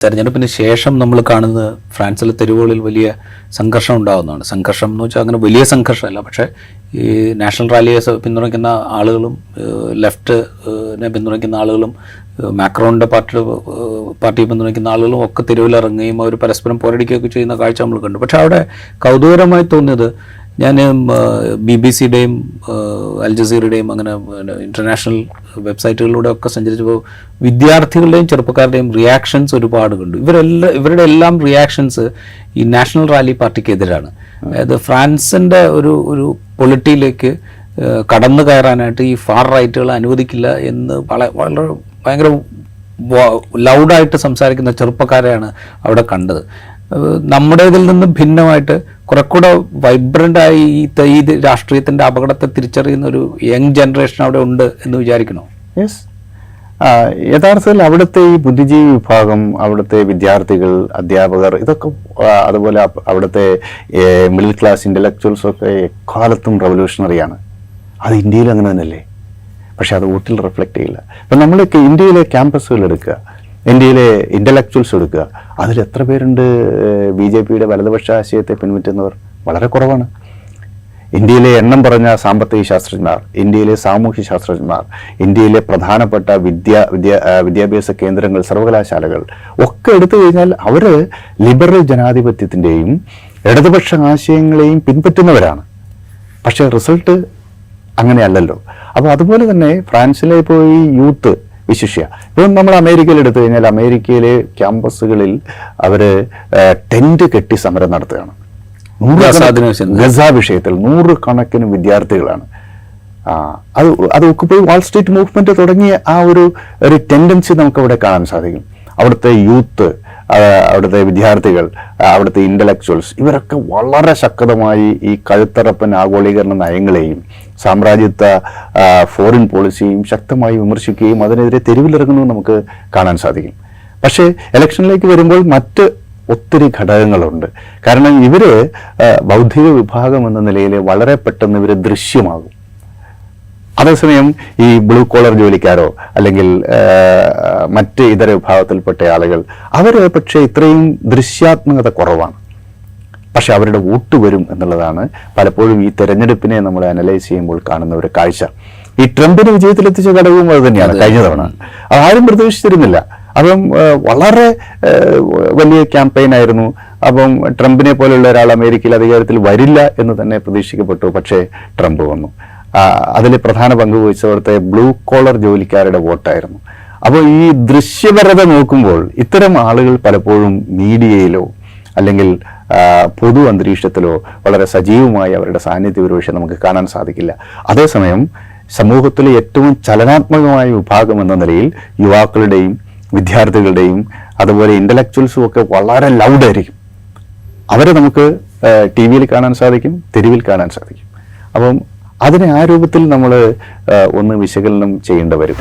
തെരഞ്ഞെടുപ്പിന് ശേഷം നമ്മൾ കാണുന്നത് ഫ്രാൻസിലെ തെരുവുകളിൽ വലിയ സംഘർഷം ഉണ്ടാകുന്നതാണ്. സംഘർഷം എന്ന് വെച്ചാൽ അങ്ങനെ വലിയ സംഘർഷമല്ല, പക്ഷേ ഈ നാഷണൽ റാലിയെ പിന്തുണയ്ക്കുന്ന ആളുകളും ലെഫ്റ്റിനെ പിന്തുണയ്ക്കുന്ന ആളുകളും മാക്രോണിൻ്റെ പാർട്ടിയെ പിന്തുണയ്ക്കുന്ന ആളുകളും ഒക്കെ തെരുവിലിറങ്ങുകയും അവർ പരസ്പരം പോരടിക്കുകയൊക്കെ ചെയ്യുന്ന കാഴ്ച നമ്മൾ കണ്ടു. പക്ഷേ അവിടെ കൗതുകരമായി തോന്നിയത്, ഞാൻ BBC-യുടെയും അൽ ജസീറയുടെയും അങ്ങനെ ഇൻ്റർനാഷണൽ വെബ്സൈറ്റുകളിലൂടെ ഒക്കെ സഞ്ചരിച്ചപ്പോൾ വിദ്യാർത്ഥികളുടെയും ചെറുപ്പക്കാരുടെയും റിയാക്ഷൻസ് ഒരുപാട് കണ്ടു. ഇവരുടെ എല്ലാം റിയാക്ഷൻസ് ഈ നാഷണൽ റാലി പാർട്ടിക്കെതിരാണ്. അതായത് ഫ്രാൻസിൻ്റെ ഒരു പൊളിറ്റിയിലേക്ക് കടന്നു കയറാനായിട്ട് ഈ ഫാർ റൈറ്റുകൾ അനുവദിക്കില്ല എന്ന് വളരെ ഭയങ്കര ലൗഡായിട്ട് സംസാരിക്കുന്ന ചെറുപ്പക്കാരെയാണ് അവിടെ കണ്ടത്. നമ്മുടേതിൽ നിന്ന് ഭിന്നമായിട്ട് കുറെക്കൂടെ വൈബ്രൻ്റായി ഈ രാഷ്ട്രീയത്തിൻ്റെ അപകടത്തെ തിരിച്ചറിയുന്ന ഒരു യങ് ജനറേഷൻ അവിടെ ഉണ്ട് എന്ന് വിചാരിക്കണോ? യെസ്, യഥാർത്ഥത്തിൽ അവിടുത്തെ ഈ ബുദ്ധിജീവി വിഭാഗം, അവിടുത്തെ വിദ്യാർത്ഥികൾ, അധ്യാപകർ, ഇതൊക്കെ അതുപോലെ അവിടുത്തെ മിഡിൽ ക്ലാസ് ഇൻ്റലക്ച്വൽസ് ഒക്കെ എക്കാലത്തും റവല്യൂഷണറിയാണ്. അത് ഇന്ത്യയിൽ അങ്ങനെ തന്നെയല്ലേ? പക്ഷെ അത് വോട്ടിൽ റിഫ്ലക്റ്റ് ചെയ്യില്ല. ഇപ്പം നമ്മൾ ഇന്ത്യയിലെ ക്യാമ്പസുകൾ എടുക്കുക, ഇന്ത്യയിലെ ഇൻ്റലക്ച്വൽസ് എടുക്കുക, അതിൽ എത്ര പേരുണ്ട് BJP-യുടെ വലതുപക്ഷ ആശയത്തെ പിൻപറ്റുന്നവർ? വളരെ കുറവാണ്. ഇന്ത്യയിലെ എണ്ണം പറഞ്ഞ സാമ്പത്തിക ശാസ്ത്രജ്ഞർ, ഇന്ത്യയിലെ സാമൂഹ്യ ശാസ്ത്രജ്ഞർ, ഇന്ത്യയിലെ പ്രധാനപ്പെട്ട വിദ്യാഭ്യാസ കേന്ദ്രങ്ങൾ, സർവകലാശാലകൾ ഒക്കെ എടുത്തു കഴിഞ്ഞാൽ അവർ ലിബറൽ ജനാധിപത്യത്തിൻ്റെയും ഇടതുപക്ഷ ആശയങ്ങളെയും പിൻപറ്റുന്നവരാണ്. പക്ഷേ റിസൾട്ട് അങ്ങനെയല്ലല്ലോ. അപ്പോൾ അതുപോലെ തന്നെ ഫ്രാൻസിലെ ഇപ്പോൾ ഈ യൂത്ത് വിശിഷ്യ, ഇപ്പം നമ്മൾ അമേരിക്കയിൽ എടുത്തു കഴിഞ്ഞാൽ അമേരിക്കയിലെ ക്യാമ്പസുകളിൽ അവർ ടെൻറ്റ് കെട്ടി സമരം നടത്തുകയാണ്. ഗസ വിഷയത്തിൽ 100 കണക്കിന് വിദ്യാർത്ഥികളാണ്. അത് ഒക്കുപോയി വാൾ സ്ട്രീറ്റ് മൂവ്മെന്റ് തുടങ്ങിയ ആ ഒരു ടെൻഡൻസി നമുക്ക് അവിടെ കാണാൻ സാധിക്കും. അവിടുത്തെ യൂത്ത്, അവിടുത്തെ വിദ്യാർത്ഥികൾ, അവിടുത്തെ ഇൻ്റലക്ച്വൽസ്, ഇവരൊക്കെ വളരെ ശക്തമായി ഈ കഴുത്തറപ്പൻ ആഗോളീകരണ നയങ്ങളെയും സാമ്രാജ്യത്വ ഫോറിൻ പോളിസിയും ശക്തമായി വിമർശിക്കുകയും അതിനെതിരെ തെരുവിലിറങ്ങുന്നതും നമുക്ക് കാണാൻ സാധിക്കും. പക്ഷേ ഇലക്ഷനിലേക്ക് വരുമ്പോൾ മറ്റ് ഒത്തിരി ഘടകങ്ങളുണ്ട്. കാരണം ഇവർ ബൗദ്ധിക വിഭാഗം എന്ന നിലയിൽ വളരെ പെട്ടെന്ന് ഇവർ ദൃശ്യമാകും. അതേസമയം ഈ ബ്ലൂ കോളർ ജോലിക്കാരോ അല്ലെങ്കിൽ മറ്റ് ഇതര വിഭാഗത്തിൽപ്പെട്ട ആളുകൾ, അവർ പക്ഷേ ഇത്രയും ദൃശ്യാത്മകത കുറവാണ്. പക്ഷെ അവരുടെ വോട്ട് വരും എന്നുള്ളതാണ് പലപ്പോഴും ഈ തെരഞ്ഞെടുപ്പിനെ നമ്മൾ അനലൈസ് ചെയ്യുമ്പോൾ കാണുന്ന ഒരു കാഴ്ച. ഈ ട്രംപിന് വിജയത്തിലെത്തിച്ച ഘടകവും അത് തന്നെയാണ്. കഴിഞ്ഞ തവണ ആരും പ്രതീക്ഷിച്ചിരുന്നില്ല. അപ്പം വളരെ വലിയ ക്യാമ്പയിൻ ആയിരുന്നു. അപ്പം ട്രംപിനെ പോലെയുള്ള ഒരാൾ അമേരിക്കയിൽ അധികാരത്തിൽ വരില്ല എന്ന് തന്നെ പ്രതീക്ഷിക്കപ്പെട്ടു. പക്ഷേ ട്രംപ് വന്നു. അതിൽ പ്രധാന പങ്ക് വഹിച്ചവർക്ക് ബ്ലൂ കോളർ ജോലിക്കാരുടെ വോട്ടായിരുന്നു. അപ്പോൾ ഈ ദൃശ്യപരത നോക്കുമ്പോൾ ഇത്തരം ആളുകൾ പലപ്പോഴും മീഡിയയിലോ അല്ലെങ്കിൽ പൊതു അന്തരീക്ഷത്തിലോ വളരെ സജീവമായി അവരുടെ സാന്നിധ്യം ഒരുപക്ഷെ നമുക്ക് കാണാൻ സാധിക്കില്ല. അതേസമയം സമൂഹത്തിലെ ഏറ്റവും ചലനാത്മകമായ വിഭാഗം എന്ന നിലയിൽ യുവാക്കളുടെയും വിദ്യാർത്ഥികളുടെയും അതുപോലെ ഇൻ്റലക്ച്വൽസും ഒക്കെ വളരെ ലൗഡായിരിക്കും. അവരെ നമുക്ക് TV-യിൽ കാണാൻ സാധിക്കും, തെരുവിൽ കാണാൻ സാധിക്കും. അപ്പം അതിനെ ആ രൂപത്തിൽ നമ്മൾ ഒന്ന് വിശകലനം ചെയ്യേണ്ടി വരും.